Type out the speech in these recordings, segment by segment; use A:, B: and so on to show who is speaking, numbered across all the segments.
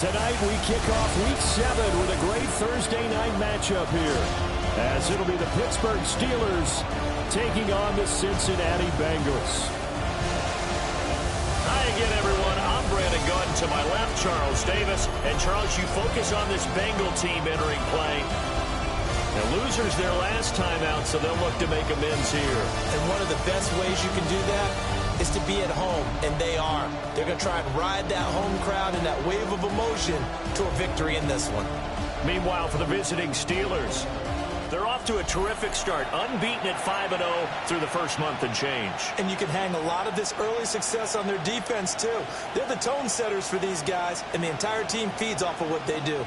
A: Tonight we kick off Week 7 with a great Thursday night matchup here, as it'll be the Pittsburgh Steelers taking on the Cincinnati Bengals.
B: Hi again, everyone. I'm Brandon Gordon. To my left, Charles Davis. And Charles, you focus on this Bengal team entering play. The losers their last time out, so they'll look to make amends here.
C: And one of the best ways you can do that is to be at home, and they are. They're going to try and ride that home crowd and that wave of emotion to a victory in this one.
B: Meanwhile, for the visiting Steelers, they're off to a terrific start, unbeaten at 5-0 through the first month and change.
C: And you can hang a lot of this early success on their defense, too. They're the tone setters for these guys, and the entire team feeds off of what they do.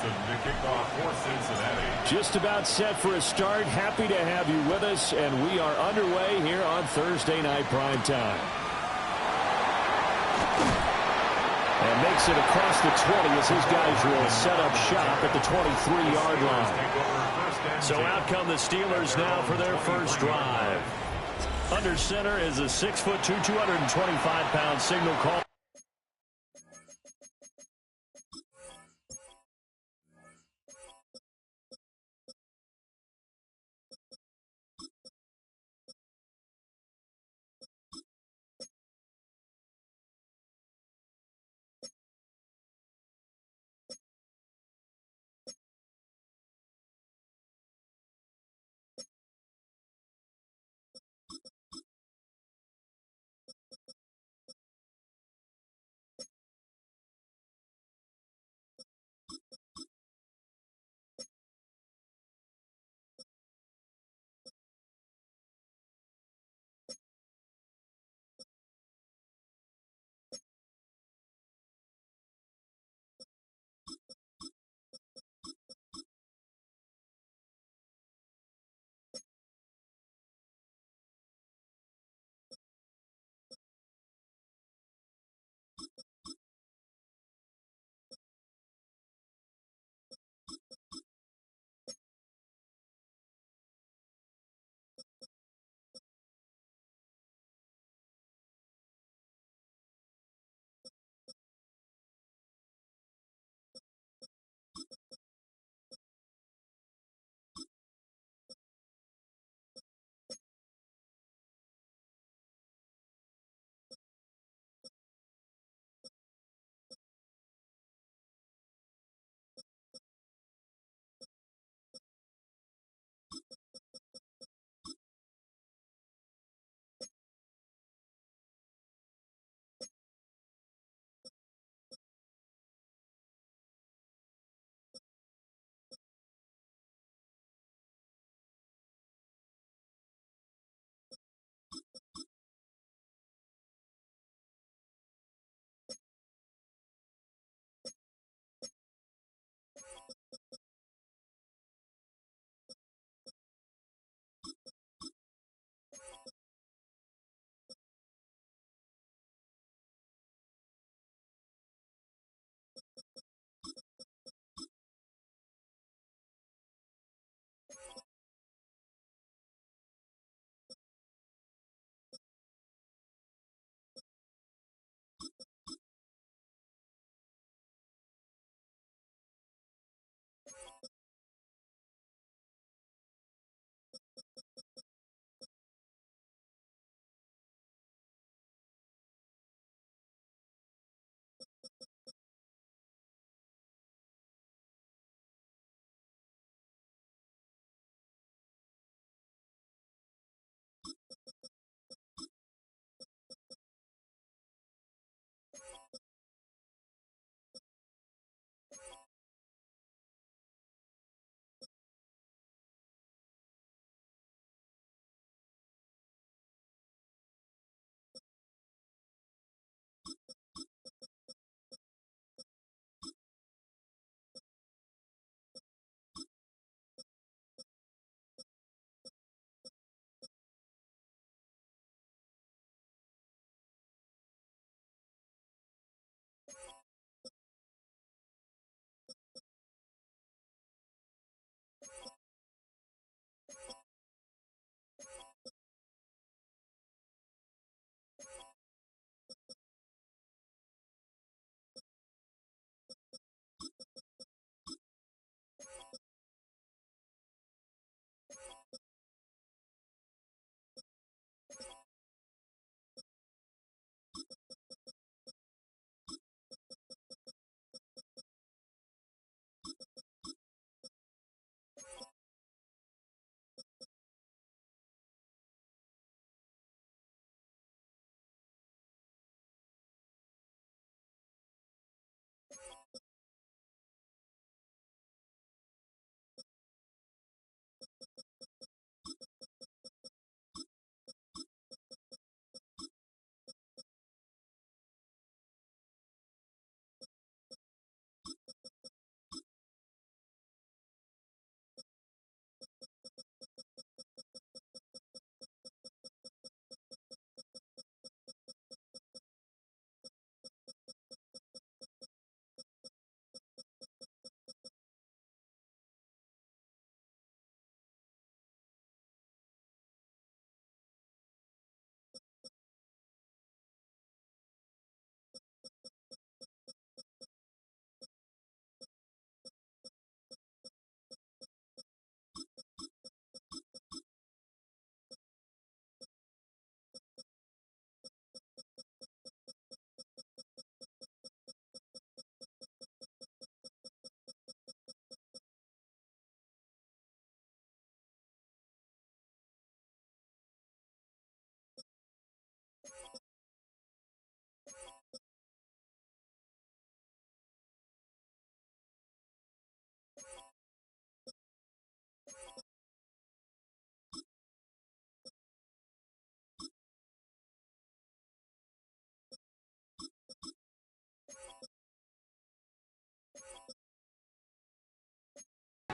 D: The kickoff for Cincinnati.
A: Just about set for a start. Happy to have you with us, and we are underway here on Thursday Night Prime Time. And makes it across the 20 as his guys will set up shop at the 23-yard line.
B: So out come the Steelers now for their first drive. Under center is a 6'2", 225-pound signal call.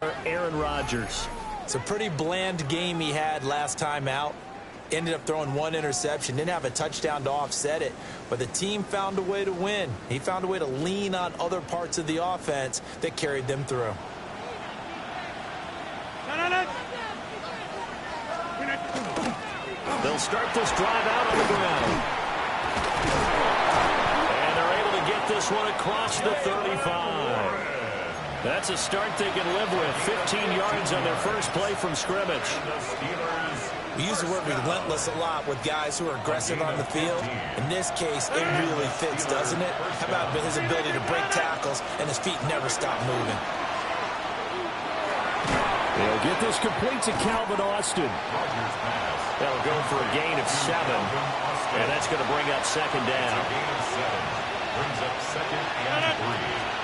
B: Aaron Rodgers.
C: It's a pretty bland game he had last time out. Ended up throwing one interception. Didn't have a touchdown to offset it. But the team found a way to win. He found a way to lean on other parts of the offense that carried them through.
B: They'll start this drive out on the ground. And they're able to get this one across the 35. That's a start they can live with. 15 yards on their first play from scrimmage.
C: We use the word relentless a lot with guys who are aggressive on the field. In this case, it really fits, doesn't it? How about his ability to break tackles and his feet never stop moving?
A: They'll get this complete to Calvin Austin.
B: That'll go for a gain of 7. And that's going to bring up second down.
D: Brings up second and 3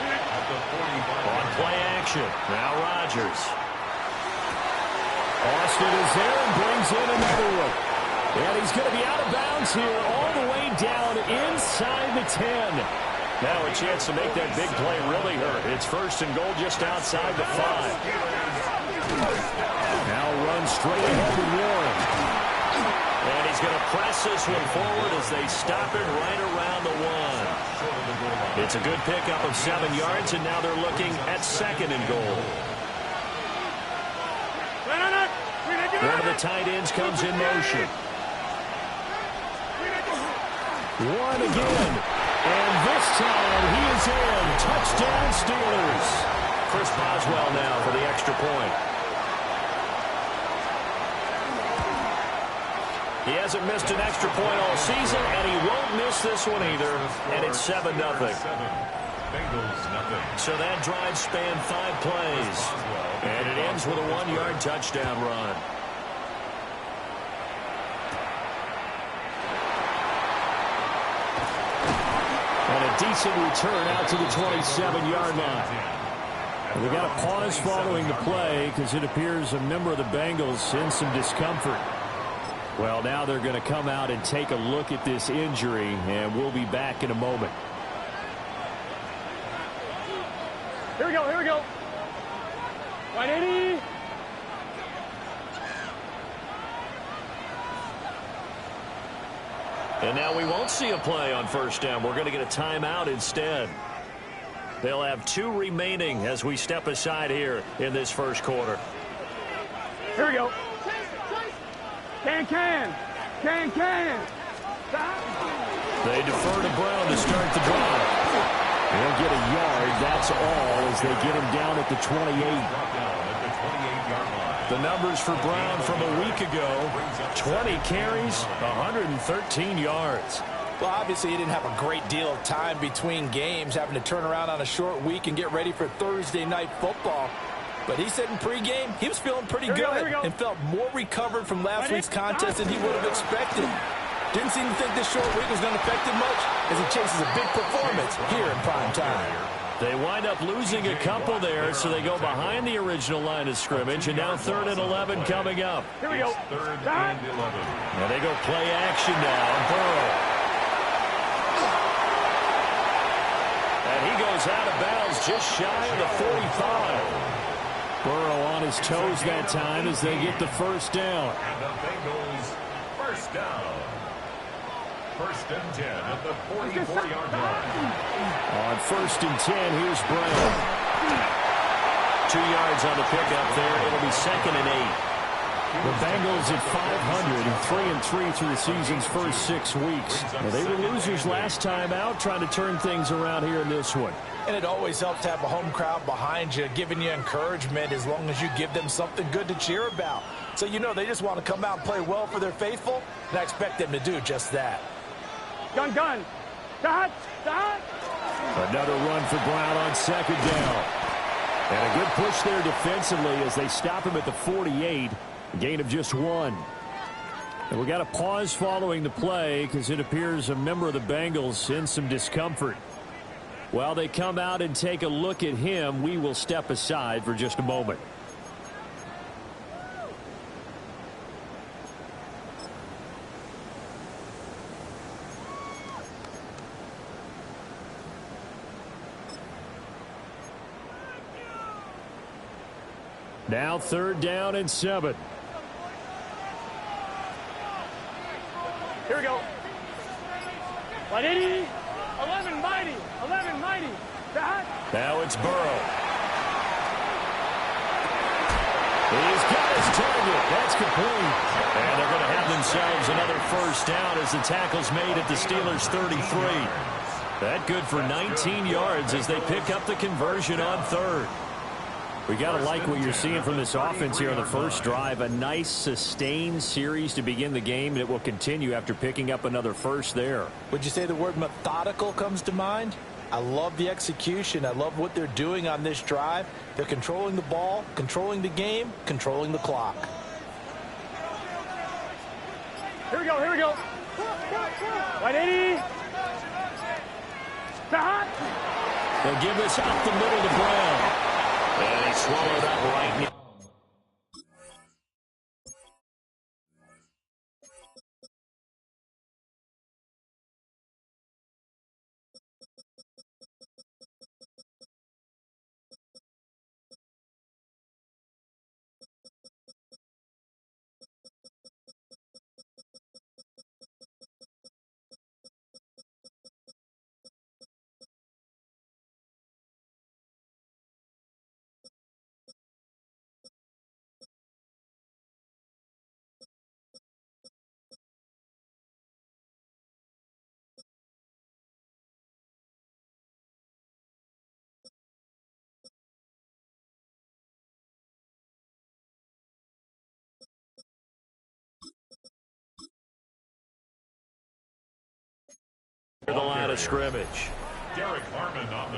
D: at the 45.
B: On play action. Now Rodgers.
A: Austin is there and brings in another one. And he's going to be out of bounds here all the way down inside the 10.
B: Now a chance to make that big play really hurt. It's first and goal just outside the 5.
A: Now run straight ahead with Warren.
B: And he's going to press this one forward as they stop it right around the 1. It's a good pickup of 7 yards, and now they're looking at second and goal. One of the tight ends comes in motion.
A: One again. And this time he is in. Touchdown Steelers.
B: Chris Boswell now for the extra point. He hasn't missed an extra point all season, and he won't miss this one either. And it's 7-0. So that drive spanned 5 plays. And it ends with a 1-yard touchdown run.
A: And a decent return out to the 27-yard line. And we got a pause following the play because it appears a member of the Bengals in some discomfort. Well, now they're going to come out and take a look at this injury, and we'll be back in a moment.
E: Here we go, here we go. 180.
B: And now we won't see a play on first down. We're going to get a timeout instead. They'll have 2 remaining as we step aside here in this first quarter.
E: Here we go. Can.
B: They defer to Brown to start the drive.
A: They'll get a yard, that's all, as they get him down at the 28.
B: The numbers for Brown from a week ago: 20 carries, 113 yards.
C: Well, obviously he didn't have a great deal of time between games, having to turn around on a short week and get ready for Thursday night football. But he said in pregame he was feeling pretty good and felt more recovered from last week's contest than he would have expected. Didn't seem to think this short week was going to affect him much as he chases a big performance here in prime time.
B: They wind up losing a couple there, so they go behind the original line of scrimmage, and now 3rd and 11 coming up.
E: Here we go.
D: 3rd and 11.
B: Now they go play action now. Burrow. And he goes out of bounds just shy of the 45.
A: Burrow on his toes that time as they get the first down.
D: And the Bengals first down. 1st and 10 at the 44-yard line.
A: On 1st and 10, here's Brown.
B: 2 yards on the pickup there. It'll be 2nd and 8.
A: The Bengals at 500 and 3-3 through the season's first 6 weeks. Now, they were losers last time out, trying to turn things around here in this one.
C: And it always helps to have a home crowd behind you, giving you encouragement as long as you give them something good to cheer about. So you know they just want to come out and play well for their faithful, and I expect them to do just that.
E: Gun. Dot.
A: Another run for Brown on 2nd down. And a good push there defensively as they stop him at the 48. A gain of just 1. And we got a pause following the play because it appears a member of the Bengals in some discomfort. While they come out and take a look at him, we will step aside for just a moment. Now 3rd down and 7.
E: Here we go. 180. 11 mighty. 11 mighty.
A: Now it's Burrow. He's got his target. That's complete. And they're going to have themselves another 1st down as the tackle's made at the Steelers' 33. That good for 19 yards as they pick up the conversion on 3rd. We got to like what you're seeing from this offense here on the first drive. A nice sustained series to begin the game, and it will continue after picking up another 1st there.
C: Would you say the word methodical comes to mind? I love the execution. I love what they're doing on this drive. They're controlling the ball, controlling the game, controlling the clock.
E: Here we go, here we go. 180.
A: They'll give this up the middle to Brown. And he swallowed up right near. The line of scrimmage.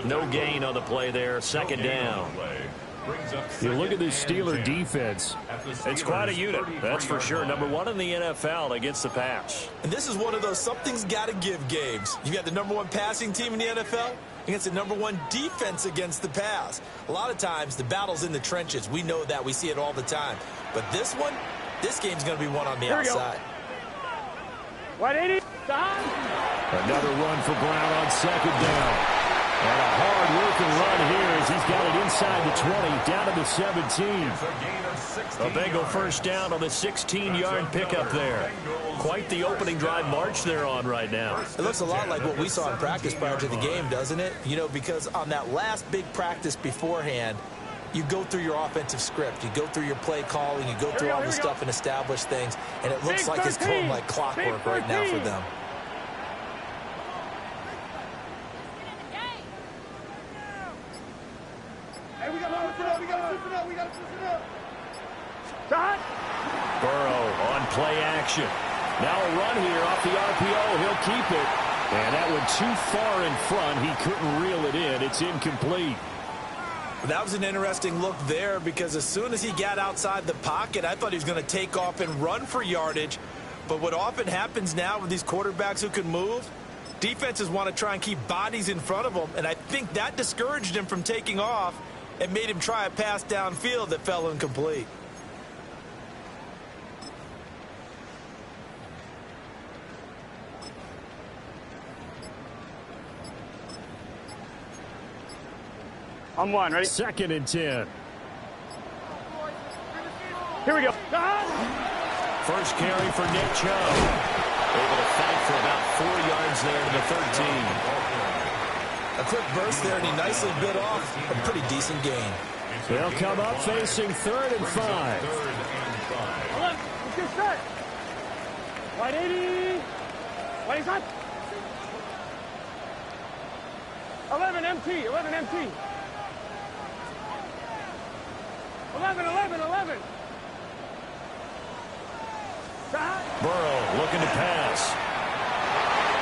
A: No gain on the play there. 2nd down. You look at this Steeler defense. It's quite a unit, that's for sure. Number 1 in the NFL against the pass.
C: And this is one of those something's got to give games. You got the number 1 passing team in the NFL against the number 1 defense against the pass. A lot of times the battle's in the trenches. We know that. We see it all the time. But this one, this game's going to be one on the outside.
E: 180.
A: Another run for Brown on 2nd down. And a hard-working run here as he's got it inside the 20, down to the 17. A Bengal 1st down on the 16-yard pickup there. Quite the opening drive march they're on right now.
C: It looks a lot like what we saw in practice prior to the game, doesn't it? You know, because on that last big practice beforehand, you go through your offensive script. You go through your play calling. You go through all the stuff and establish things. And it looks like it's going like clockwork right now for them.
A: Burrow on play action. Now a run here off the RPO. He'll keep it. And that one too far in front. He couldn't reel it in. It's incomplete.
C: That was an interesting look there because as soon as he got outside the pocket, I thought he was going to take off and run for yardage. But what often happens now with these quarterbacks who can move, defenses want to try and keep bodies in front of them. And I think that discouraged him from taking off and made him try a pass downfield that fell incomplete.
E: I'm 1, ready?
A: 2nd and 10.
E: Here we go.
A: 1st carry for Nick Chubb. Able to fight for about 4 yards there to the 13.
C: A quick burst there, and he nicely bit off a pretty decent gain.
A: They'll come up facing 3rd and 5.
E: Let's get set. 180. 180. 11 MT. 11 MT. 11.
A: Burrow looking to pass.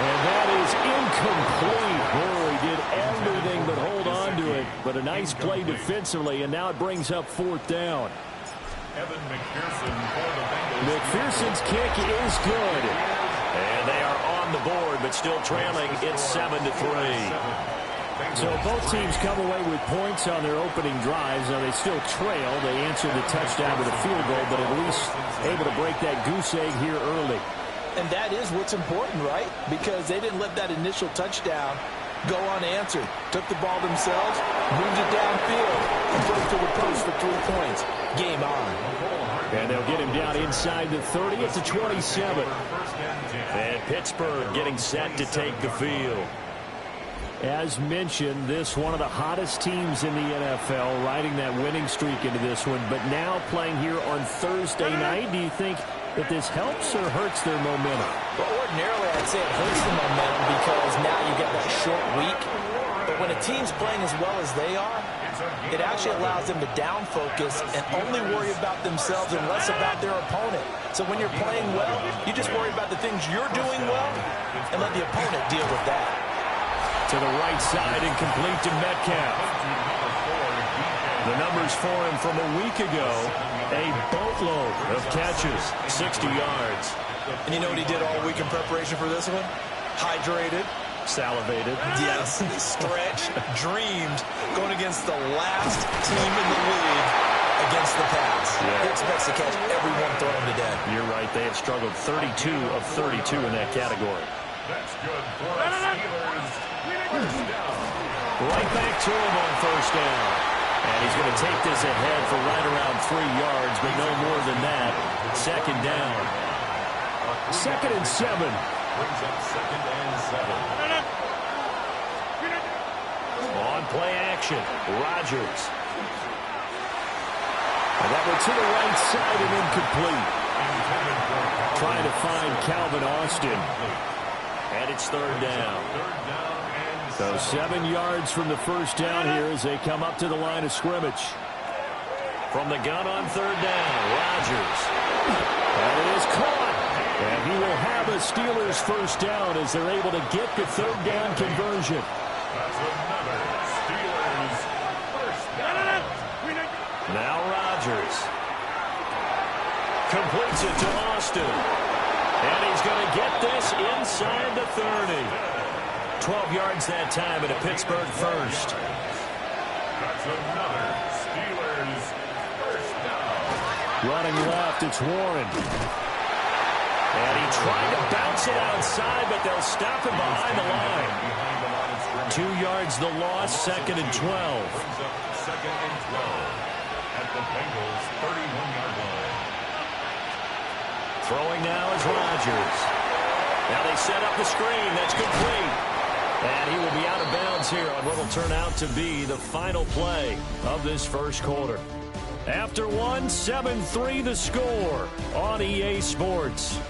A: And that is incomplete. Burrow did everything but hold on to it. But a nice play defensively, and now it brings up 4th down. McPherson's kick is good. And they are on the board, but still trailing. It's 7-3. So both teams come away with points on their opening drives. Now they still trail. They answered the touchdown with a field goal, but at least able to break that goose egg here early.
C: And that is what's important, right? Because they didn't let that initial touchdown go unanswered. Took the ball themselves, moved it downfield, and put it to the post for 3 points. Game on.
A: And they'll get him down inside the 30 at the 27.
B: And Pittsburgh getting set to take the field.
A: As mentioned, this one of the hottest teams in the NFL, riding that winning streak into this one. But now playing here on Thursday night, do you think that this helps or hurts their momentum?
C: Well, ordinarily, I'd say it hurts the momentum because now you get that short week. But when a team's playing as well as they are, it actually allows them to down focus and only worry about themselves and less about their opponent. So when you're playing well, you just worry about the things you're doing well and let the opponent deal with that.
A: To the right side and complete to Metcalf. The numbers for him from a week ago, a boatload of catches, 60 yards.
C: And you know what he did all week in preparation for this one? Hydrated.
A: Salivated.
C: Yes, stretched, dreamed, going against the last team in the league against the pass.
A: Yeah.
C: He expects to catch everyone thrown today.
A: You're right. They have struggled 32 of 32 in that category.
D: That's good for the Steelers. First down.
A: Right back to him on first down. And he's going to take this ahead for right around 3 yards, but no more than that. Second down. 2nd and 7.
D: Brings up 2nd and 7.
A: On play action, Rodgers. And that one to the right side and incomplete. Trying to find Calvin Austin. And it's 3rd down. So 7 yards from the first down here as they come up to the line of scrimmage. From the gun on 3rd down, Rodgers. And it is caught. And he will have a Steelers first down as they're able to get the 3rd down conversion.
D: That's another Steelers first down.
A: Now Rodgers. Completes it to Austin. And he's going to get this inside the 30. 12 yards that time and a Pittsburgh first.
D: That's another Steelers first down.
A: Running left, it's Warren. And he tried to bounce it outside, but they'll stop him behind the line. 2 yards the loss, 2nd and 12.
D: Brings up 2nd and 12 at the Bengals' 31-yard line.
A: Throwing now is Rodgers. Now they set up the screen. That's complete. And he will be out of bounds here on what will turn out to be the final play of this first quarter. After one, 7-3 the score on EA Sports.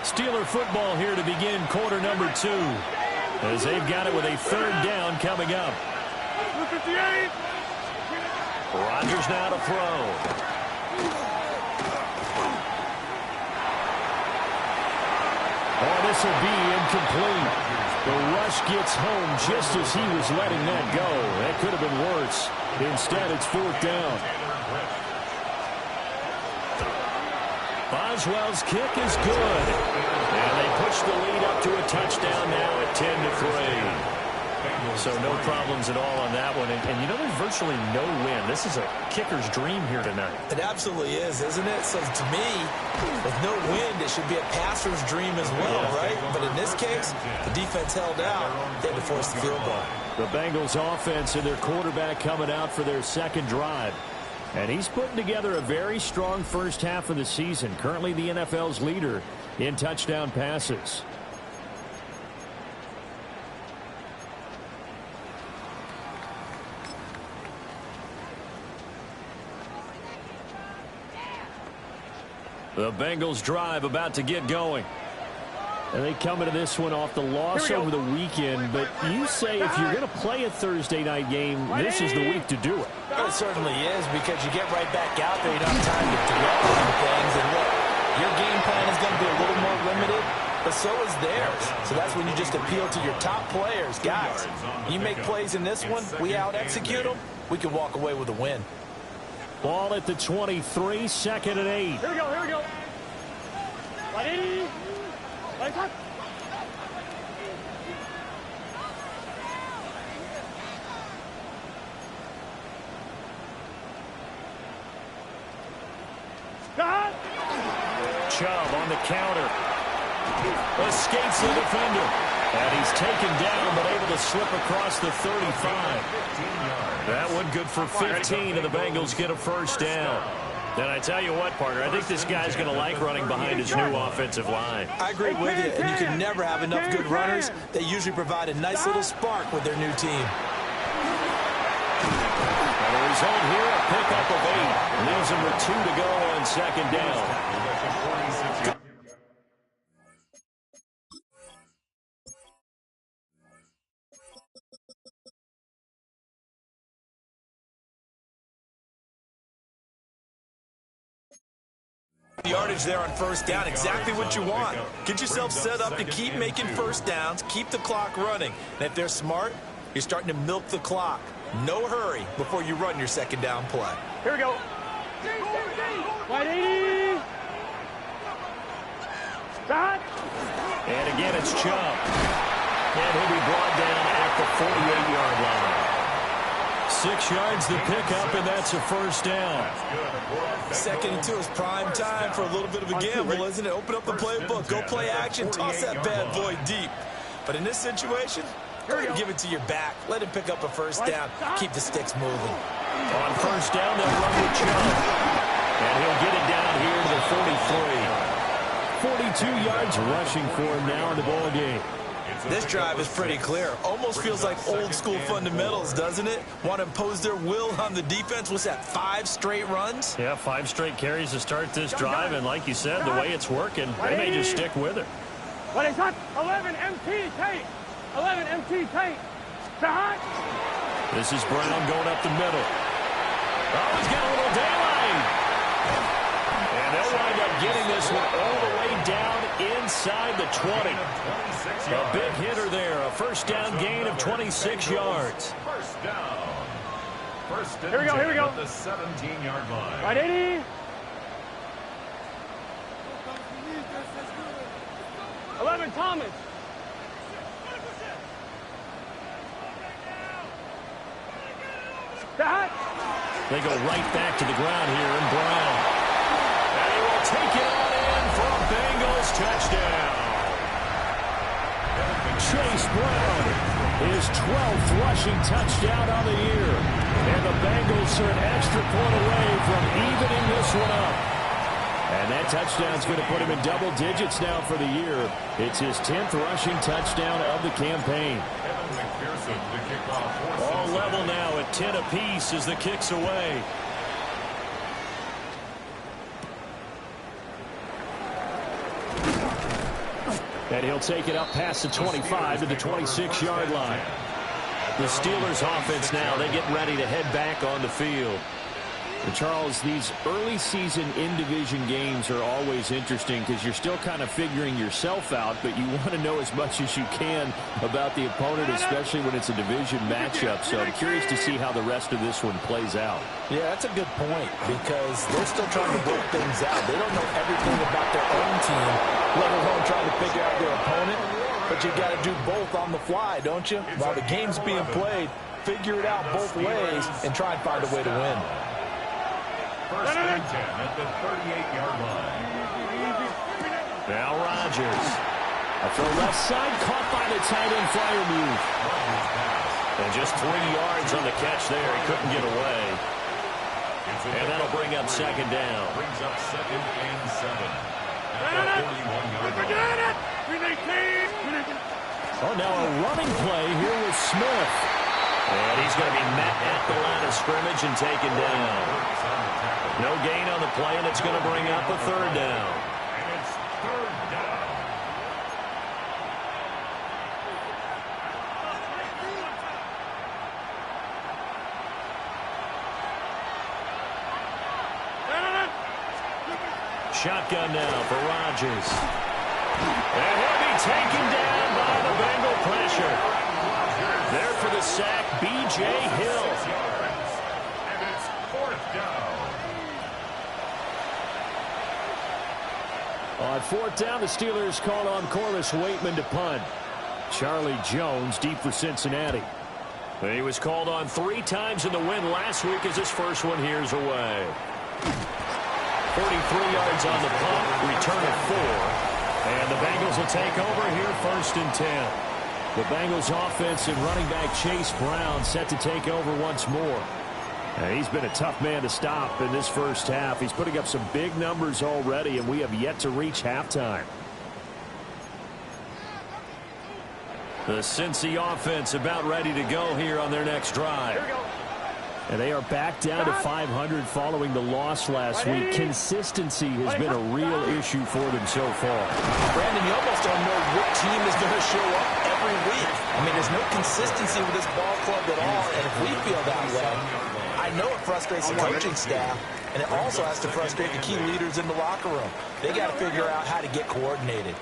A: Steeler football here to begin quarter number 2. As they've got it with a 3rd down coming up.
E: 58.
A: Rodgers now to throw. Oh, this will be incomplete. The rush gets home just as he was letting that go. That could have been worse. Instead, it's 4th down. Boswell's kick is good. And they push the lead up to a touchdown now at 10-3. So no problems at all on that one. And you know, there's virtually no win. This is a kicker's dream here tonight.
C: It absolutely is, isn't it? So to me, with no wind, it should be a passer's dream as well, right? But in this case, the defense held out. They had to force the field goal.
A: The Bengals offense and their quarterback coming out for their 2nd drive. And he's putting together a very strong first half of the season. Currently the NFL's leader in touchdown passes. The Bengals drive about to get going. And they come into this one off the loss over the weekend. But you say if you're going to play a Thursday night game, this is the week to do it.
C: Well, it certainly is, because you get right back out there. You don't have time to dwell on things. And look, your game plan is going to be a little more limited, but so is theirs. So that's when you just appeal to your top players. Guys, you make plays in this one, we out-execute them, we can walk away with a win.
A: Ball at the 23, 2nd and 8.
E: Here we go, here we go. Ready? Ready, cut.
A: Chubb on the counter.
B: Escapes the defender. And he's taken down, but able to slip across the 35. That one good for 15, and the Bengals get a first down. And I tell you what, partner, I think this guy's going to like running behind his new offensive line.
C: I agree with you, and you can never have enough good runners. They usually provide a nice little spark with their new team.
B: And the result here, a pickup of 8. Leaves him with 2 to go on second down.
C: Yardage there on first down, exactly what you want. Get yourself set up to keep making first downs, keep the clock running. And if they're smart, you're starting to milk the clock. No hurry before you run your second down play.
E: Here we go. Wide 80. Shot.
B: And again, it's Chubb. And he'll be brought down at the 48-yard line. 6 yards the pickup, and that's a first down.
C: 2nd and 2 is prime time for a little bit of a gamble, isn't it? Open up the playbook, go play action, toss that bad boy deep. But in this situation, go ahead and give it to your back. Let him pick up a first down. Keep the sticks moving.
B: On first down, they'll run with Chubb. And he'll get it down here to the 43. 42 yards rushing for him now in the ball game.
C: This drive is pretty clear. Almost feels like old school fundamentals, doesn't it? Want to impose their will on the defense. What's that, 5 straight runs?
B: Yeah, 5 straight carries to start this drive. And like you said, the way it's working, they may just stick with it.
E: What is that? 11 MT tape. 11 MT tape. Shot.
B: This is Brown going up the middle. Oh, he's got a little daylight. And they'll wind up getting this one all the way down inside the 20. A big hitter there. A first down gain of 26 yards.
D: First down. First and
E: Here we go, here we go.
D: At the 17-yard line.
E: Right 80. 11 Thomas. Shot.
B: They go right back to the ground here in Brown. And he will take it on in for a Bengals touchdown. Chase Brown, his 12th rushing touchdown on the year. And the Bengals are an extra point away from evening this one up. And that touchdown's going to put him in double digits now for the year. It's his 10th rushing touchdown of the campaign. All level now at 10 apiece as the kick's away. And he'll take it up past the 25 to the 26-yard line. The Steelers offense now, they get ready to head back on the field. And Charles, these early season in-division games are always interesting because you're still kind of figuring yourself out, but you want to know as much as you can about the opponent, especially when it's a division matchup. So I'm curious to see how the rest of this one plays out.
C: Yeah, that's a good point because they're still trying to work things out. They don't know everything about their own team, let alone trying to figure out their opponent. But you got to do both on the fly, don't you? While the game's being played, figure it out both ways and try and find a way to win.
D: First and 10 at the 38-yard line.
B: Now Rodgers. A throw left side, caught by the tight end flyer move. And just 3 yards on the catch there. He couldn't get away. And that'll bring up second down.
D: Brings up second and 7. At the 41-yard line.
B: Oh, now a running play here with Smith. And he's going to be met at the line of scrimmage and taken down. No gain on the play, and it's going to bring up a third down.
D: And it's third down.
B: Shotgun now for Rodgers. And he'll be taken down by the Bengal pressure. There for the sack, B.J. Hill.
D: And it's fourth down.
A: On fourth down, the Steelers called on Corliss Waitman to punt. Charlie Jones deep for Cincinnati.
B: He was called on 3 times in the win last week as his first one here's away. 43 yards on the punt, return of 4. And the Bengals will take over here, 1st and 10.
A: The Bengals offense and running back Chase Brown set to take over once more. He's been a tough man to stop in this first half. He's putting up some big numbers already, and we have yet to reach halftime.
B: The Cincy offense about ready to go here on their next drive.
A: And they are back down to 500 following the loss last week. Consistency has been a real issue for them so far.
C: Brandon, you almost don't know what team is going to show up every week. I mean, there's no consistency with this ball club at all, and if we feel that way, I know it frustrates the coaching staff, and it also has to frustrate the key leaders in the locker room. They got to figure out how to get coordinated.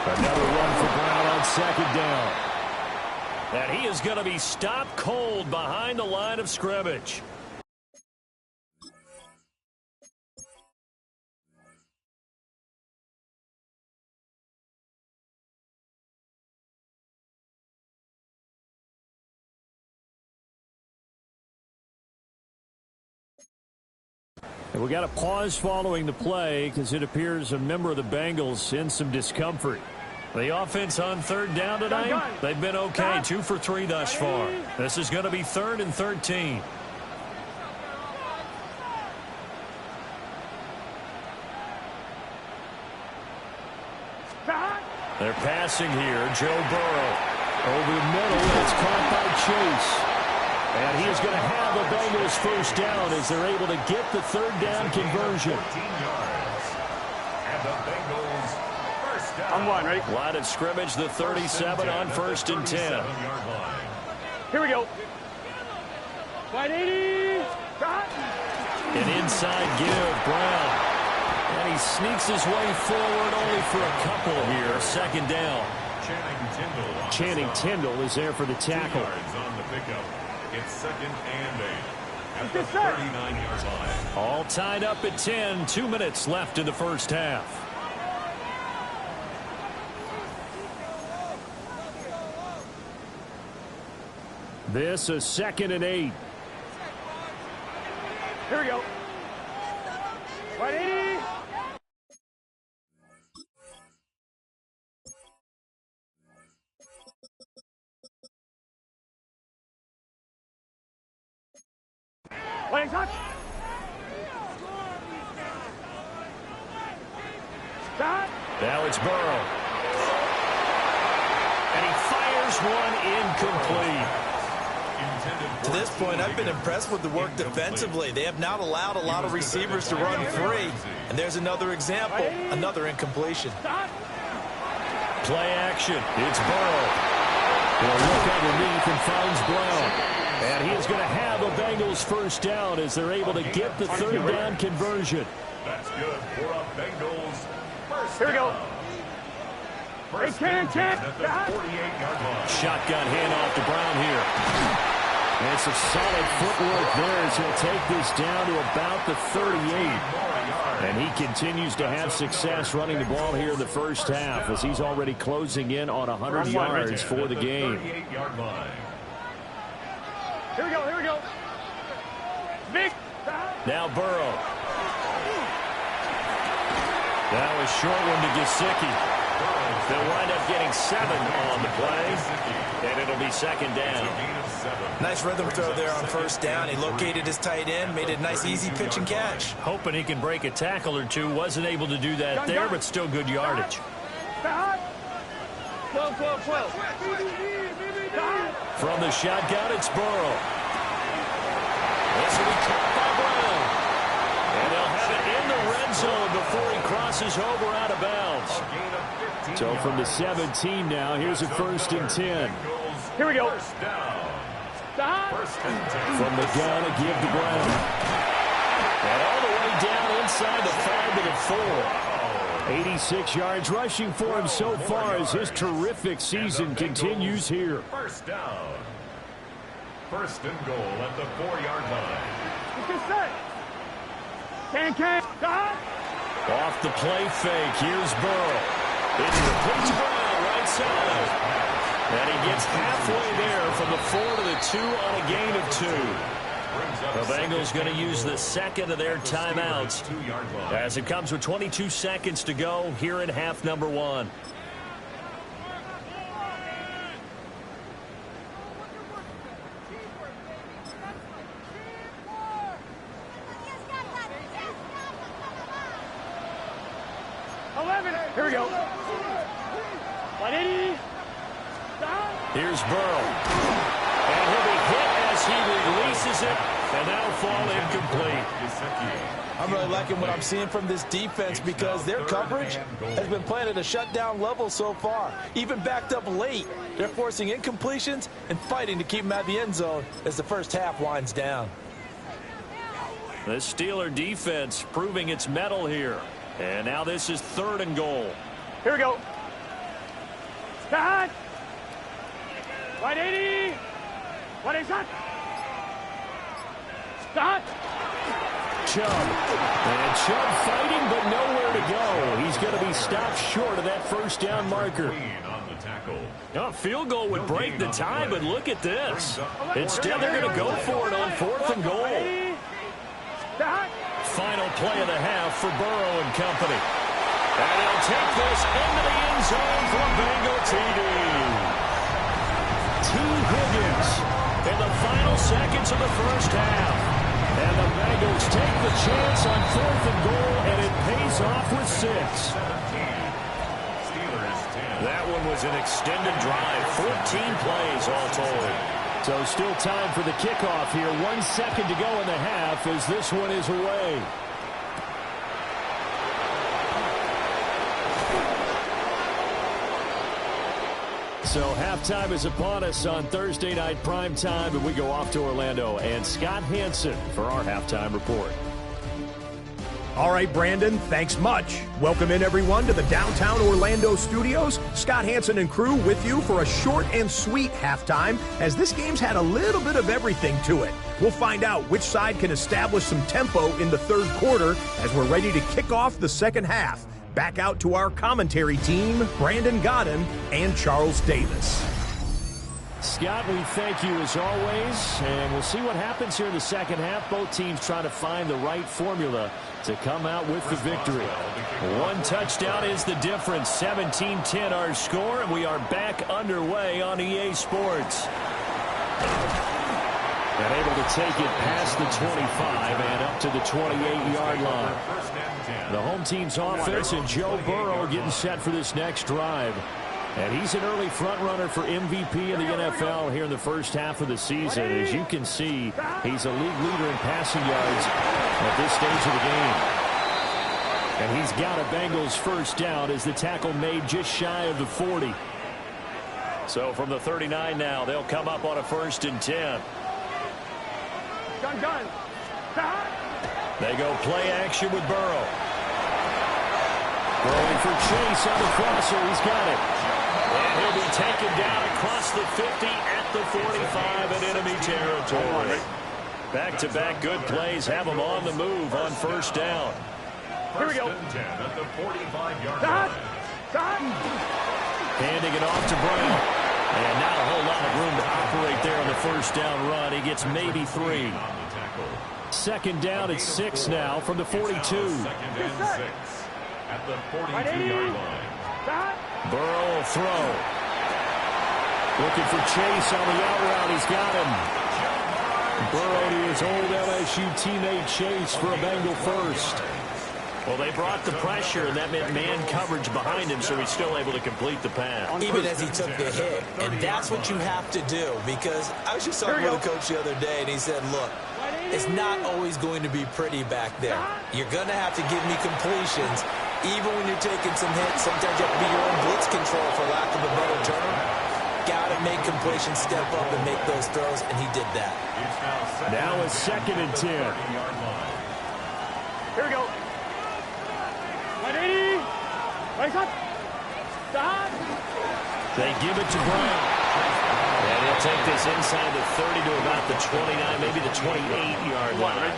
A: Another run for Brown on 2nd down.
B: And he is going to be stopped cold behind the line of scrimmage.
A: And we got a pause following the play because it appears a member of the Bengals in some discomfort.
B: The offense on 3rd down tonight, they've been okay, 2 for 3 thus far. This is going to be 3rd and 13. They're passing here. Joe Burrow
A: Over the middle, and it's caught by Chase. And he is going to have the Bengals 1st down as they're able to get the 3rd down conversion.
D: 14 yards. And the Bengals 1st down.
E: I'm one, ready?
B: Line of scrimmage, the 37 on 1st and 10.
E: Here we go. 180.
B: An inside give, Brown. And he sneaks his way forward only for a couple here. 2nd down.
A: Channing Tindall is there for the tackle.
D: On the pickup. It's 2nd and 8 at the 39-yard line.
B: All tied up at 10. 2 minutes left in the first half.
A: This is 2nd and 8.
E: Here we go. 180. Touch.
B: Now it's Burrow. And he fires one incomplete.
C: To this point, I've been impressed with the work defensively. They have not allowed a lot of receivers to run free. And there's another example, another incompletion.
B: Play action. It's Burrow.
A: He'll look underneath and finds Brown. And he is going to have a Bengals 1st down as they're able to get the 3rd down conversion.
D: That's good for a Bengals 1st
E: Here we go.
D: down. 1st and 10 at the 48-yard line.
B: Shotgun handoff to Brown here.
A: And some solid footwork there as he'll take this down to about the 38. And he continues to have success running the ball here in the first half as he's already closing in on 100 yards for the game.
D: 38-yard line.
E: Here we go. Here we go. Big.
B: Now Burrow. That was short one to Gesicki. They'll wind up getting 7 on the play, and it'll be 2nd down.
C: Nice rhythm throw there on 1st down. He located his tight end, made it a nice easy pitch and catch.
B: Hoping he can break a tackle or two. Wasn't able to do that there, but still good yardage.
E: 12.
B: From the shotgun, it's Burrow. This will be caught by Brown. And they'll have it in the red zone before he crosses over out of bounds.
A: So from the 17 now, here's a 1st and 10.
E: Here we go.
A: From the gun, a give to Brown.
B: And all the way down inside the 5 to the 4.
A: 86 yards rushing for him so far as his terrific season continues here.
D: 1st down. 1st and goal at the 4-yard line.
B: Off the play fake, here's Burrow. It's complete to Brown, right side. And he gets halfway there from the 4 to the 2 on a gain of 2. The Bengals going to use the second of their timeouts as it comes with 22 seconds to go here in half number 1.
E: Here we go. 180.
B: Here's Burrow. And he'll be hit as he releases it, and that'll fall incomplete.
C: I'm really liking what I'm seeing from this defense because their coverage has been playing at a shutdown level so far. Even backed up late, they're forcing incompletions and fighting to keep them at the end zone as the first half winds down.
B: The Steeler defense proving its mettle here. And now this is 3rd and goal.
E: Here we go. Start. 180. What is that? Start.
A: Chubb. And Chubb fighting, but nowhere to go. He's going to be stopped short of that first down marker.
B: A field goal would break the tie, but look at this. Instead, they're going to go for it on 4th and goal. Final play of the half for Burrow and company. And he'll take this into the end zone for a Bengal TD.
A: T. Higgins
B: In the final seconds of the first half.
A: And the Bengals take the chance on 4th and goal, and it pays off with 6.
B: That one was an extended drive. 14 plays all told.
A: So still time for the kickoff here. 1 second to go in the half as this one is away. So halftime is upon us on Thursday night prime time, and we go off to Orlando. And Scott Hansen for our halftime report.
F: All right, Brandon, thanks much. Welcome in, everyone, to the downtown Orlando studios. Scott Hansen and crew with you for a short and sweet halftime, as this game's had a little bit of everything to it. We'll find out which side can establish some tempo in the 3rd quarter as we're ready to kick off the 2nd half. Back out to our commentary team, Brandon Godden and Charles Davis.
A: Scott, we thank you as always, and we'll see what happens here in the 2nd half. Both teams trying to find the right formula to come out with the victory.
B: 1 touchdown is the difference. 17-10 our score, and we are back underway on EA Sports.
A: And able to take it past the 25 and up to the 28-yard line. The home team's offense and Joe Burrow getting set for this next drive. And he's an early front runner for MVP in the NFL here in the first half of the season. As you can see, he's a league leader in passing yards at this stage of the game. And he's got a Bengals first down as the tackle made just shy of the 40.
B: So from the 39 now, they'll come up on a 1st and 10.
E: Gun.
B: They go play action with Burrow.
A: Going for Chase on the crosser. He's got it.
B: And he'll be taken down across the 50 at the 45 in enemy territory. Back-to-back good plays have them on the move on 1st down.
E: Here we go.
D: 1st and 10 at the 45-yard line.
B: Handing it off to Brown. And not a whole lot of room to operate there on the 1st down run. He gets maybe 3.
A: 2nd down at 6 now from the 42.
D: 2nd and 6 at the 42-yard line.
B: Burrow will throw.
A: Looking for Chase on the out route. He's got him. Burrow to his old LSU teammate Chase for a Bengal first.
B: Well, they brought the pressure, and that meant man coverage behind him, so he's still able to complete the pass.
C: Even as he took the hit. And that's what you have to do, because I was just talking with a coach the other day, and he said, look, it's not always going to be pretty back there. You're going to have to give me completions. Even when you're taking some hits, sometimes you have to be your own blitz control, for lack of a better term. Got to make completions, step up and make those throws, and he did that.
A: Now a 2nd and 10.
E: Here we go. 180. Right up. Stop.
B: They give it to Brown. And he'll take this inside the 30 to about the 29, maybe the 28-yard line.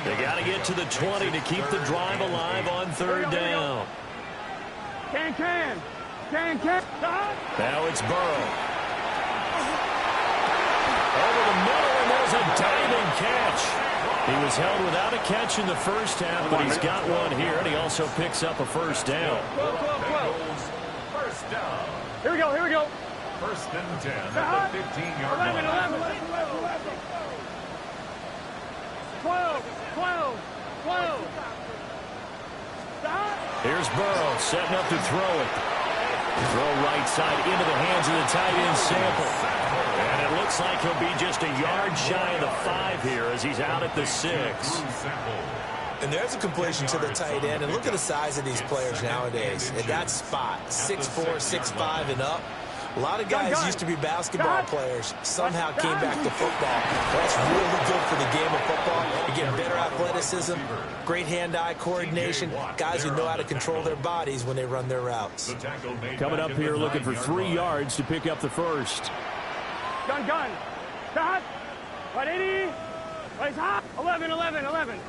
B: They got to get to the 20 to keep the drive alive on 3rd down.
E: Can. Stop.
B: Now it's Burrow. Over the middle, and there's a diving catch. He was held without a catch in the first half, but he's got one here, and he also picks up a first down.
D: First down.
E: Here we go, here we go.
D: First and 10 at the 15-yard line.
E: 12.
B: Here's Burrow setting up to throw it. Throw right side into the hands of the tight end Sample. And it looks like he'll be just a yard shy of the 5 here as he's out at the 6.
C: And there's a completion to the tight end. And look at the size of these players nowadays. At that spot, 6'4", 6'5", and up. A lot of guys used to be basketball players, somehow came back to football. That's really good for the game of football. You get better athleticism, great hand-eye coordination, guys who know how to control their bodies when they run their routes.
A: Coming up here looking for 3 yards to pick up the first.
E: Gun. Stop. 180. Place hot. 11.
G: Go get him.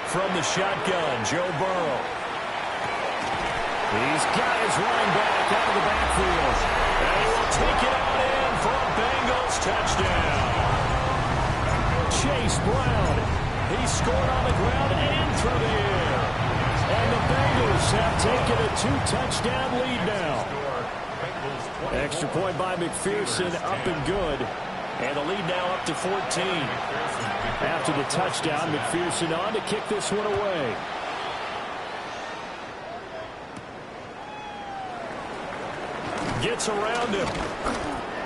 B: From the shotgun, Joe Burrow. He's got his running back out of the backfield. And he will take it on in for a Bengals touchdown. Chase Brown. He scored on the ground and through the air. And the Bengals have taken a 2-touchdown lead now. Extra point by McPherson, up and good. And the lead now up to 14. After the touchdown, McPherson on to kick this one away. Gets around him.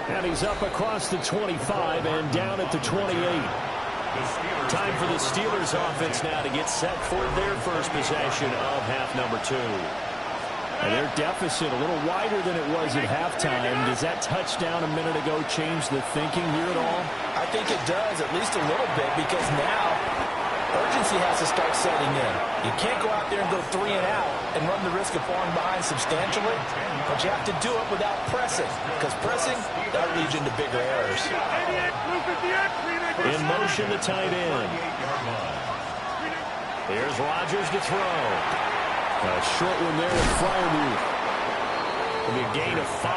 B: And he's up across the 25 and down at the 28. Time for the Steelers offense now to get set for their first possession of half number 2. And their deficit a little wider than it was at halftime. Does that touchdown a minute ago change the thinking here at all?
C: I think it does, at least a little bit, because now urgency has to start setting in. You can't go out there and go 3 and out and run the risk of falling behind substantially, but you have to do it without pressing, because pressing, that leads into bigger errors.
B: In motion, the tight end. Here's Rodgers to throw. A short one there in Fryermuth. It'll be a gain of 5.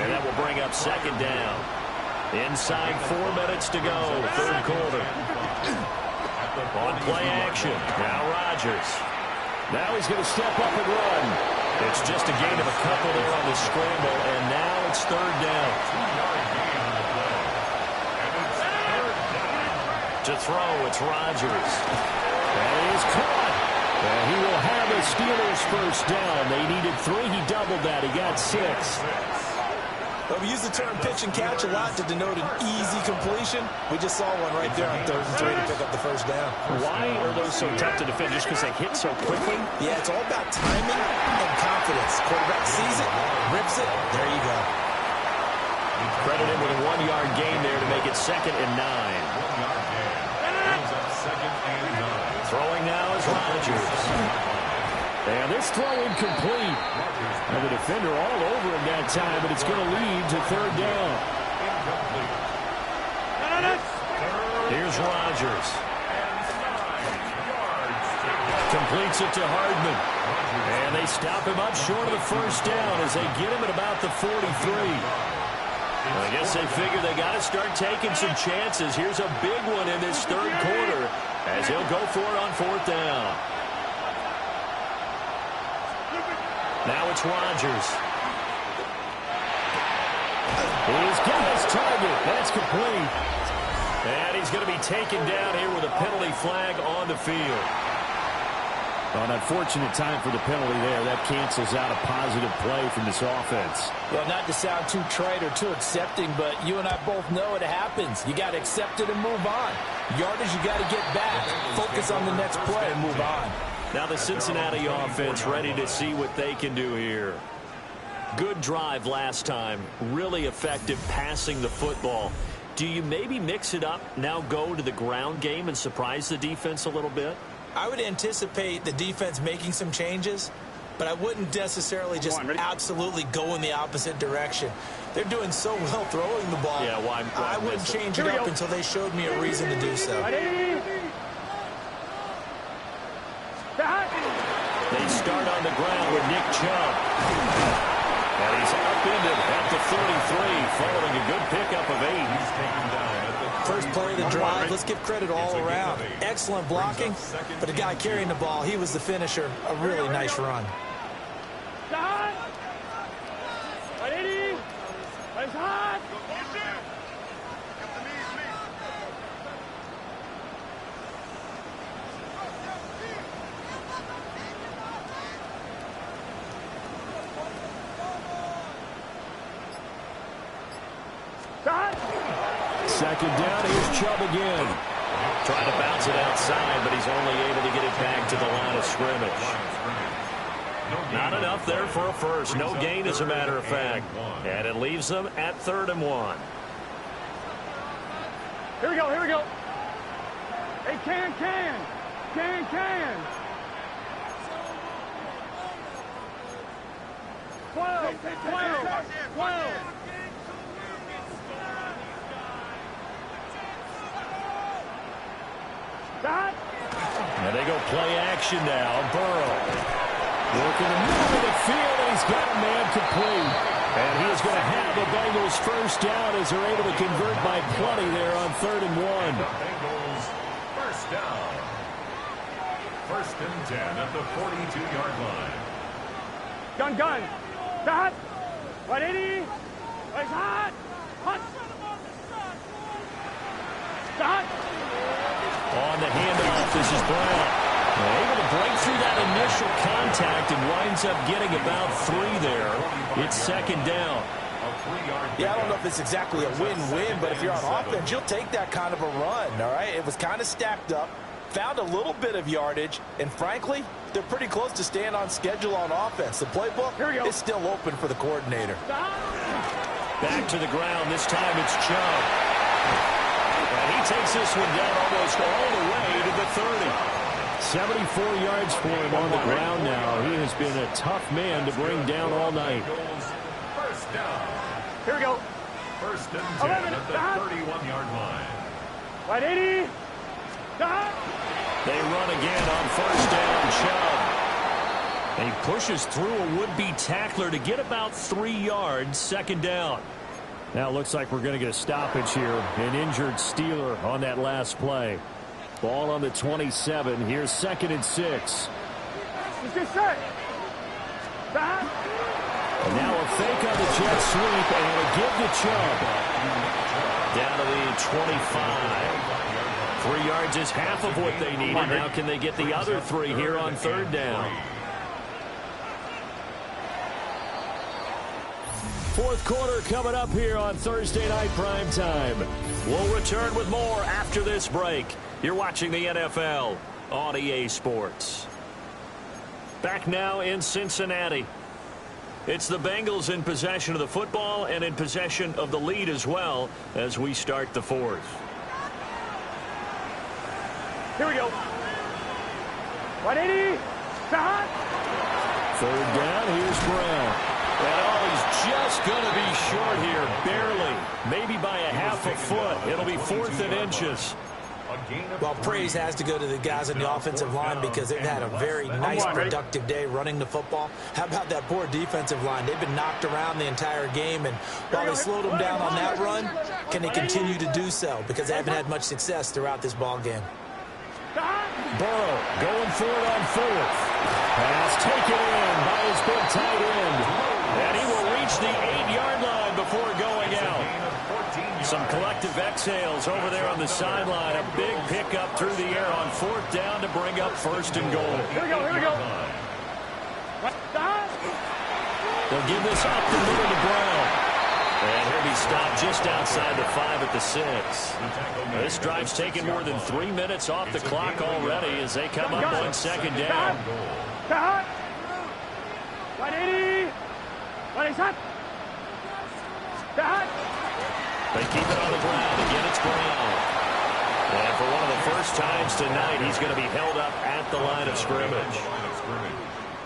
B: And that will bring up second down. Inside 4 minutes to go, third quarter. On play action, now Rodgers. Now he's going to step up and run. It's just a gain of a couple there on the scramble, and now it's third down. To throw, it's Rodgers. And he is caught. And he will have the Steelers first down. They needed 3. He doubled that. He got 6.
C: Well, we use the term pitch and catch a lot to denote an easy completion. We just saw one right there on 3rd and 3 to pick up the first down.
B: Why are those so tough to defend? Just because they hit so quickly?
C: Yeah, it's all about timing and confidence. Quarterback sees it, rips it, there you go.
B: Credit him with a 1-yard gain there to make it 2nd and 9. Throwing now is Rodgers. And this throw incomplete. And the defender all over him that time, but it's going to lead to third down. Here's Rodgers. Completes it to Hardman. And they stop him up short of the first down as they get him at about the 43. I guess they figure they got to start taking some chances. Here's a big one in this third quarter as he'll go for it on 4th down. Now it's Rodgers. He's got his target. That's complete. And he's going to be taken down here with a penalty flag on the field.
A: An unfortunate time for the penalty there. That cancels out a positive play from this offense.
C: Well, not to sound too trite or too accepting, but you and I both know it happens. You got to accept it and move on. Yardage, you got to get back. Focus on the next play and move on.
B: Now the Cincinnati offense ready to see what they can do here. Good drive last time. Really effective passing the football. Do you maybe mix it up, now go to the ground game and surprise the defense a little bit?
C: I would anticipate the defense making some changes, but I wouldn't necessarily just absolutely go in the opposite direction. They're doing so well throwing the ball.
B: Yeah, why
C: I wouldn't change it up until they showed me a reason to do so.
B: They start on the ground with Nick Chubb. And he's upended at the 33 following a pickup of 8.
C: First play of the drive, let's give credit all around. Excellent blocking, but the guy carrying the ball, he was the finisher. A really nice run.
E: Hot. 180. It's hot.
A: Second down, here's Chubb again.
B: Trying to bounce it outside, but he's only able to get it back to the line of scrimmage. Not enough there for a first. No gain, as a matter of fact. And it leaves them at 3rd and 1.
E: Here we go, here we go. Hey, can. 12.
A: And they go play action now. Burrow working the middle of the field, and he's got a man complete. And he is going to have the Bengals first down as they're able to convert by plenty there on 3rd and 1.
D: Bengals first down. 1st and 10 at the 42-yard line.
E: Gun. Hot. 180. It's hot. Hot. Hot.
A: On the handoff, this is Brown. Able to break through that initial contact and winds up getting about 3 there. It's 2nd down.
C: Yeah, I don't know if it's exactly a win-win, but if you're on offense, you'll take that kind of a run, all right? It was kind of stacked up, found a little bit of yardage, and frankly, they're pretty close to staying on schedule on offense. The playbook is still open for the coordinator.
A: Back to the ground. This time it's Chubb. And he takes this one down almost all the way to the 30. 74 yards for him on the ground now. He has been a tough man to bring down all night.
D: First down.
E: Here we go.
D: 1st and 10 at the 31-yard line.
E: 180.
A: They run again on 1st down. Chubb. And he pushes through a would-be tackler to get about 3 yards. 2nd down. Now it looks like we're going to get a stoppage here. An injured Steeler on that last play. Ball on the 27. Here's 2nd and 6.
E: Let's get set.
A: And now a fake on the jet sweep, and a give to Chubb.
B: Down to the 25.
A: 3 yards is half of what they needed. Now can they get the other 3 here on 3rd down? 4th quarter coming up here on Thursday Night Prime Time.
B: We'll return with more after this break. You're watching the NFL on EA Sports. Back now in Cincinnati. It's the Bengals in possession of the football and in possession of the lead as well as we start the 4th.
E: Here we go. 180.
A: 3rd down. Here's Brown.
B: Well, he's just going to be short here, barely. Maybe by a half a foot. It'll be 4th and inches.
C: Well, praise has to go to the guys on the offensive line because they've had a very nice, productive day running the football. How about that poor defensive line? They've been knocked around the entire game, and while they slowed them down on that run, can they continue to do so? Because they haven't had much success throughout this ball game.
A: Burrow going for it on 4th. Pass taken in by his big tight end. And he will reach the 8-yard line before going out. Some collective exhales over there on the sideline. A big pickup through the air on 4th down to bring up 1st and goal.
E: Here we go.
A: They'll give this up the middle to Brown.
B: And he'll be stopped just outside the 5 at the 6.
A: This drive's taken more than 3 minutes off the clock already as they come up on 2nd down.
E: 180.
B: They keep it on the ground. Again, it's Brown. And for one of the first times tonight, he's going to be held up at the line of scrimmage.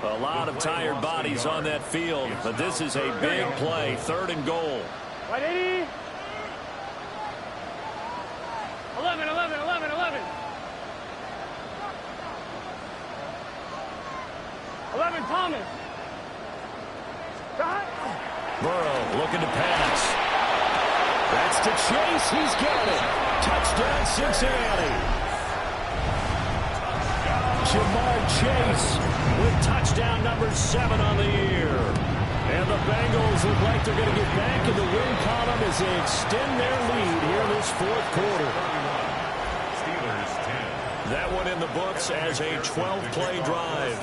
A: A lot of tired bodies on that field, but this is a big play. 3rd and goal.
E: 180. 11. 11, Thomas.
A: Burrow looking to pass. to Chase. He's got it. Touchdown, Cincinnati. Jamar Chase with touchdown number 7 on the year. And the Bengals look like they're going to get back in the win column as they extend their lead here in this fourth quarter.
B: That one in the books as a 12-play drive.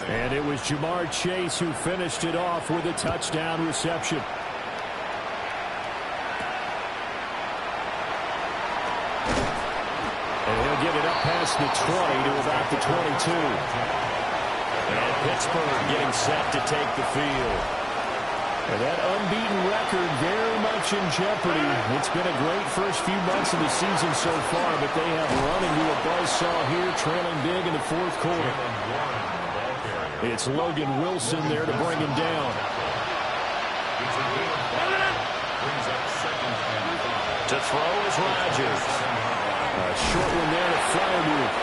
A: And it was Jamar Chase who finished it off with a touchdown reception. And he'll get it up past the 20 to about the 22.
B: And Pittsburgh getting set to take the field.
A: And that unbeaten record very much in jeopardy. It's been a great first few months of the season so far, but they have run into a buzzsaw here, trailing big in the fourth quarter. It's Logan Wilson there to bring him down.
B: To throw is Rodgers.
A: A short one there to Freiermuth.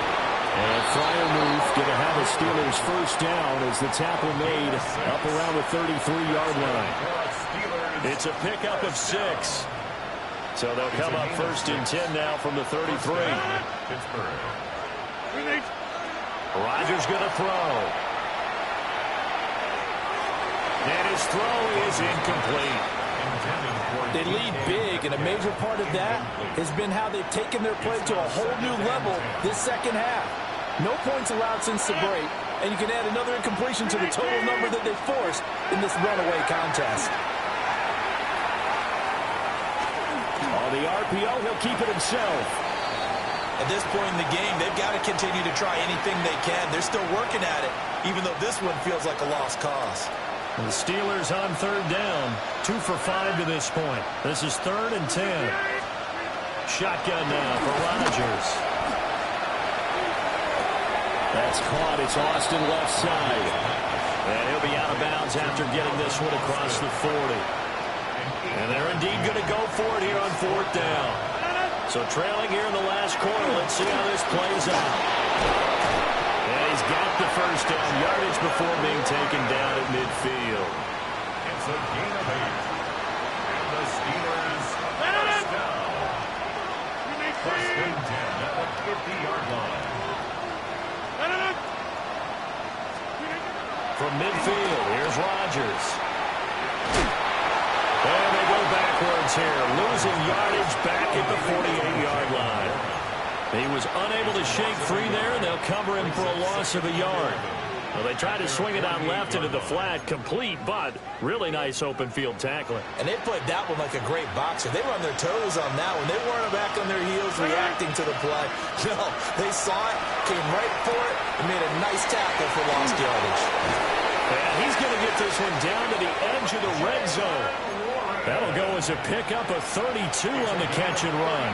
A: And Freiermuth going to have a Steelers first down as the tackle made up around the 33-yard line.
B: It's a pickup of 6. So they'll come up first and 10 now from the 33. Rodgers going to throw. And his throw is incomplete.
C: They lead big, and a major part of that has been how they've taken their play to a whole new level this second half. No points allowed since the break, and you can add another incompletion to the total number that they forced in this runaway contest.
A: On the RPO, he'll keep it himself.
H: At this point in the game, they've got to continue to try anything they can. They're still working at it, even though this one feels like a lost cause.
B: The Steelers on third down. 2 for 5 to this point. This is 3rd and 10. Shotgun now for Rodgers.
A: That's caught. It's Austin left side.
B: And he'll be out of bounds after getting this one across the 40. And they're indeed going to go for it here on 4th down. So trailing here in the last quarter. Let's see how this plays out. And he's got the first down yardage before being taken down at midfield.
D: It's a gain of 8. And the Steelers first down. First and 10 at the 50-yard line.
B: From midfield, here's Rodgers. And they go backwards here, losing yardage back at the 48-yard line. He was unable to shake free there, and they'll cover him for a loss of a yard. Well, they tried to swing it out left into the flat, complete, but really nice open field tackling.
H: And they played that one like a great boxer. They were on their toes on that one. They weren't back on their heels reacting to the play. No, they saw it, came right for it, and made a nice tackle for lost yardage.
B: And he's going to get this one down to the edge of the red zone. That'll go as a pickup of 32 on the catch and run.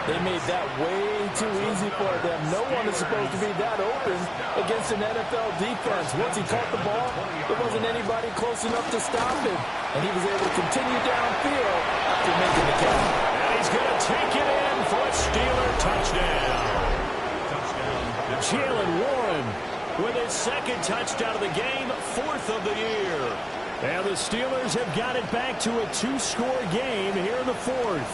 C: They made that way too easy for them. No one is supposed to be that open against an NFL defense. Once he caught the ball, there wasn't anybody close enough to stop him. And he was able to continue downfield after making the catch.
B: And he's going to take it in for a Steeler touchdown.
A: Jalen Warren with his 2nd touchdown of the game, 4th of the year. And the Steelers have got it back to a 2-score game here in the 4th.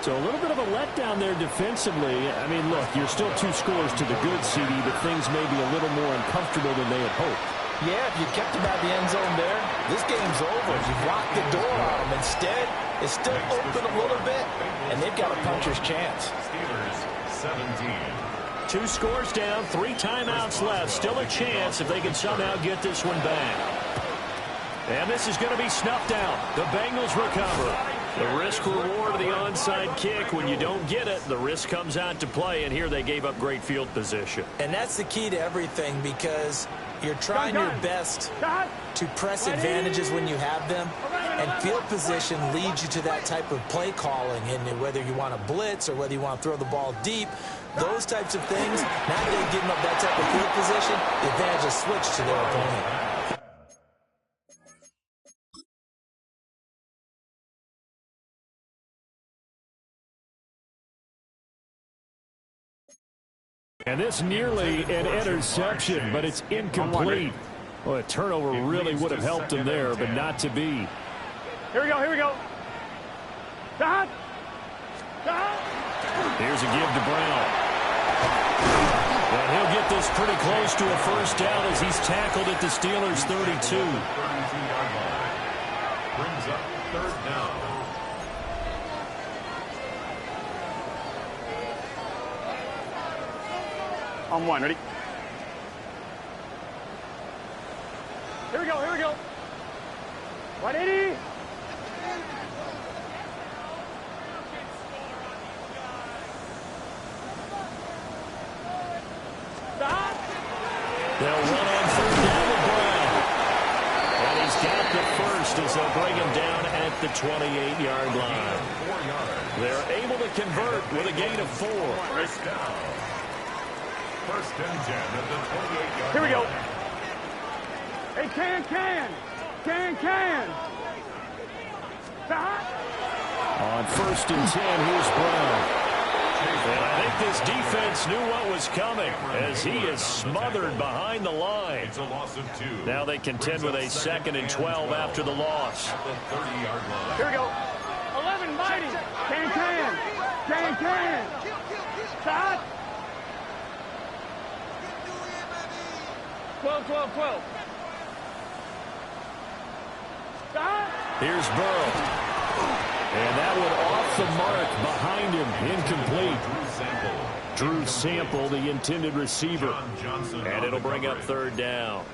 A: So a little bit of a letdown there defensively. I mean, look, you're still 2 scores to the good, CD, but things may be a little more uncomfortable than they had hoped.
C: Yeah, if you kept him out of the end zone there, this game's over. You've locked the door on him. Instead, it's still open a little bit, and they've got a puncher's chance.
D: Steelers 17.
B: 2 scores down, 3 timeouts left. Still a chance if they can somehow get this one back. And this is going to be snuffed out. The Bengals recover. The risk-reward of the onside kick. When you don't get it, the risk comes out to play, and here they gave up great field position.
H: And that's the key to everything, because you're trying your best to press advantages when you have them, and field position leads you to that type of play calling. And whether you want to blitz or whether you want to throw the ball deep, those types of things, now that they've given up that type of field position, the advantage is switched to their opponent.
A: And this nearly an interception, but it's incomplete. Well, a turnover really would have helped him there, but not to be.
E: Here we go, here we go.
B: Here's a give to Brown. And he'll get this pretty close to a first down as he's tackled at the Steelers' 32.
D: Yard line. Brings up third down.
E: On one, ready? Here we go, here we go. 180.
B: They'll run on third down with Brown. And he's got the first as they'll bring him down at the 28-yard line.
D: 4 yards.
B: They're able to convert with a gain of 4.
D: First down. First and 10 at the 28-yard line.
E: Here we go. Hey, can.
B: On first and 10, here's Brown. And I think this defense knew what was coming as he is smothered behind the line.
D: It's a loss of 2.
B: Now they contend with a second and 12 after the loss.
D: At the 30-yard line.
E: Here we go. 11 mighty. Can. Shot. 12. Shot.
B: Here's Burrow. And that one off the mark behind him, incomplete. Drew Sample, the intended receiver. And it'll bring up third down.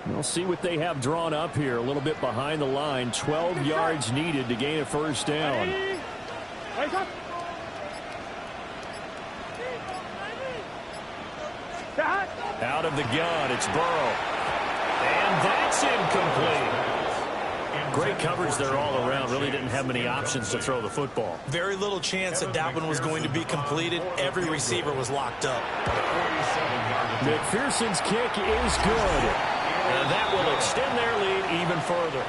B: We'll see what they have drawn up here. A little bit behind the line. 12 yards needed to gain a first down. Out of the gun, it's Burrow. And that's incomplete. Great coverage there all around. Really didn't have many options to throw the football.
H: Very little chance that one was going to be completed. Every receiver was locked up.
B: McPherson's kick is good. And that will extend their lead even further.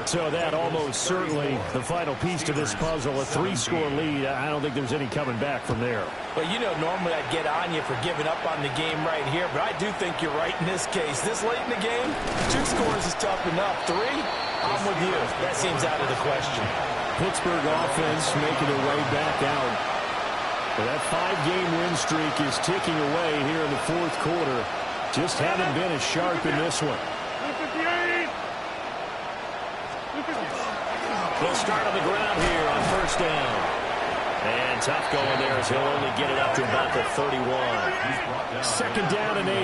B: So that almost certainly the final piece to this puzzle, a 3-score lead. I don't think there's any coming back from there.
H: Well, you know, normally I'd get on you for giving up on the game right here, but I do think you're right in this case. This late in the game, 2 scores is tough enough. 3, I'm with you. That seems out of the question.
B: Pittsburgh offense making their way back out. Well, that 5-game win streak is ticking away here in the fourth quarter. Just haven't been as sharp in this one. They'll start on the ground here on first down. And tough going there as he'll only get it up to about the 31. Second down and 8.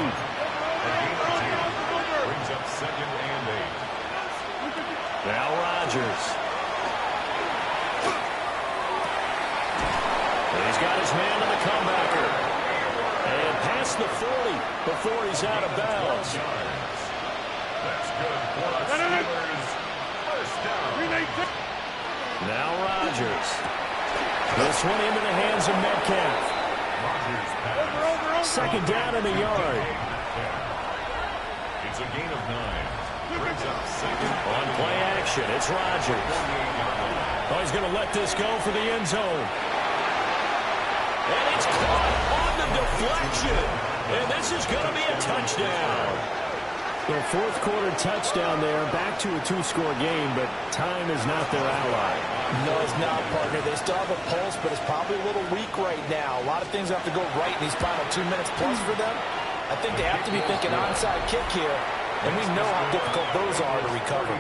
D: Brings up second and 8.
B: Now Rodgers. And he's got his man on the comebacker. And past the 40 before he's out of bounds.
D: That's good for the Steelers. First down.
B: Now Rodgers. This one into the hands of Metcalf. Second down in the yard.
D: It's a gain of 9. Brings up second.
B: On play action, it's Rodgers. Oh, he's going to let this go for the end zone. And it's caught on the deflection. And this is going to be a touchdown. The fourth quarter touchdown there. Back to a 2-score game, but time is not their ally.
H: No, it's not, partner. They still have a pulse, but it's probably a little weak right now. A lot of things have to go right in these final 2 minutes plus for them. I think they have to be thinking onside kick here, and we know how difficult those are to recover.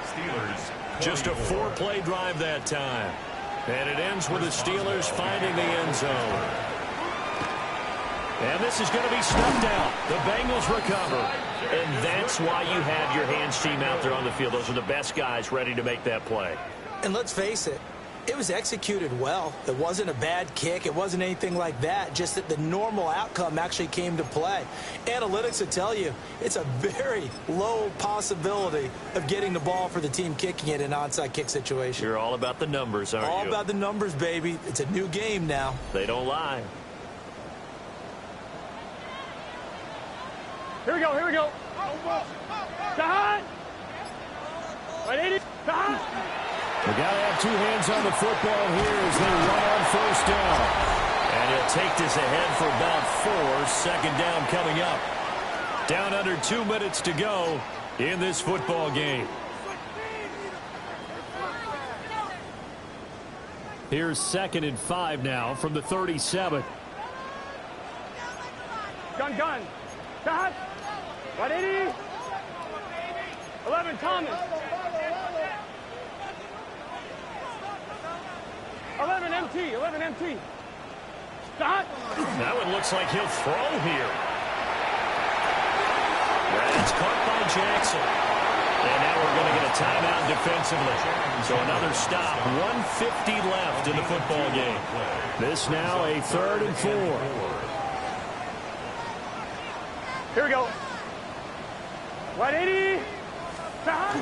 D: Steelers.
B: Just a 4-play drive that time. And it ends with the Steelers finding the end zone. And this is going to be snuffed out. The Bengals recover. And that's why you have your hands team out there on the field. Those are the best guys ready to make that play.
H: And let's face it, it was executed well. It wasn't a bad kick. It wasn't anything like that. Just that the normal outcome actually came to play. Analytics will tell you it's a very low possibility of getting the ball for the team kicking it in an onside kick situation.
B: You're all about the numbers, aren't you?
H: All about the numbers, baby. It's a new game now.
B: They don't lie.
E: Here we go. Shot. 180. Shot.
A: We got to have two hands on the football here as they run on first down.
B: And he'll take this ahead for about 4. Second down coming up.
A: Down under 2 minutes to go in this football game. Here's 2nd and 5 now from the 37.
E: Gun. Shot. 180. 11 Thomas. 11 MT. Shot.
B: That one looks like he'll throw here. That's caught by Jackson. And now we're going to get a timeout defensively. So another stop. 1:50 left in the football game.
A: This now a 3rd and 4.
E: Here we go. 180. Shot.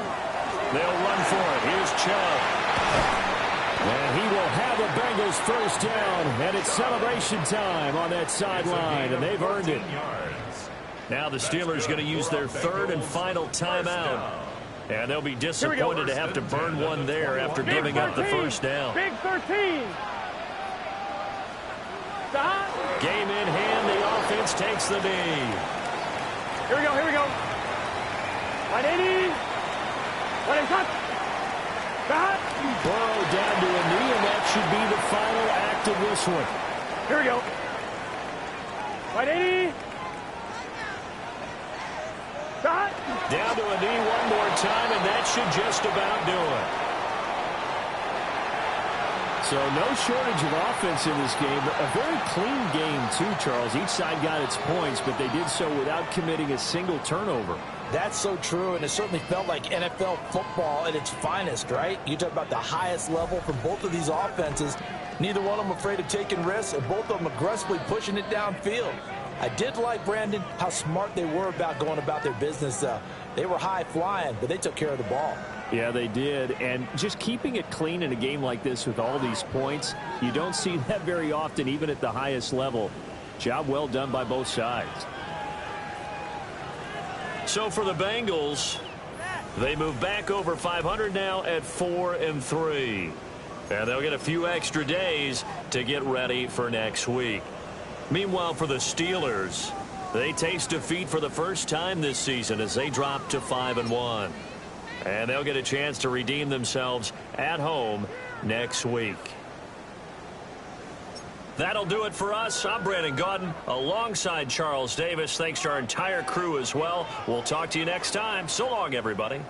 B: They'll run for it. Here's Chubb.
A: And he will have the Bengals first down. And it's celebration time on that sideline. And they've earned it.
B: Now the Steelers going to use their 3rd and final timeout. And they'll be disappointed to have to burn one there after giving up the first down.
E: Big 13. Shot.
B: Game in hand. The offense takes the knee.
E: Here we go. 180. 180 shot. Shot.
A: Burrow down to a knee, and that should be the final act of this one.
E: Here we go. 180. Shot.
B: Down to a knee one more time, and that should just about do it.
A: So no shortage of offense in this game, but a very clean game too, Charles. Each side got its points, but they did so without committing a single turnover.
C: That's so true, and it certainly felt like NFL football at its finest, right? You talk about the highest level from both of these offenses. Neither one of them afraid of taking risks, and both of them aggressively pushing it downfield. I did like, Brandon, how smart they were about going about their business. They were high-flying, but they took care of the ball.
A: Yeah, they did. And just keeping it clean in a game like this with all these points, you don't see that very often, even at the highest level. Job well done by both sides.
B: So for the Bengals, they move back over 500 now at 4-3. And they'll get a few extra days to get ready for next week. Meanwhile, for the Steelers, they taste defeat for the first time this season as they drop to 5-1. And they'll get a chance to redeem themselves at home next week. That'll do it for us. I'm Brandon Gaudin alongside Charles Davis. Thanks to our entire crew as well. We'll talk to you next time. So long, everybody.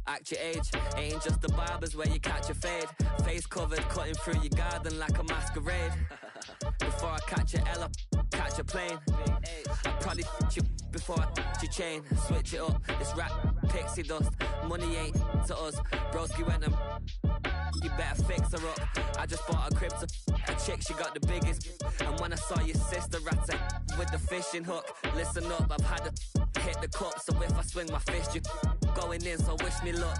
I: Act your age, ain't just the barbers where you catch a fade. Face covered, cutting through your garden like a masquerade. Before I catch a L up, catch a plane. I'd probably f*** you before I f*** your chain. Switch it up, this rap pixie dust. Money ain't to us, broski went and you better fix her up. I just bought a crib to a chick, she got the biggest. And when I saw your sister at with the fishing hook, listen up, I've had to hit the cup. So if I swing my fist, you going in, so wish me luck.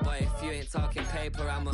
I: Boy, if you ain't talking paper, I'm a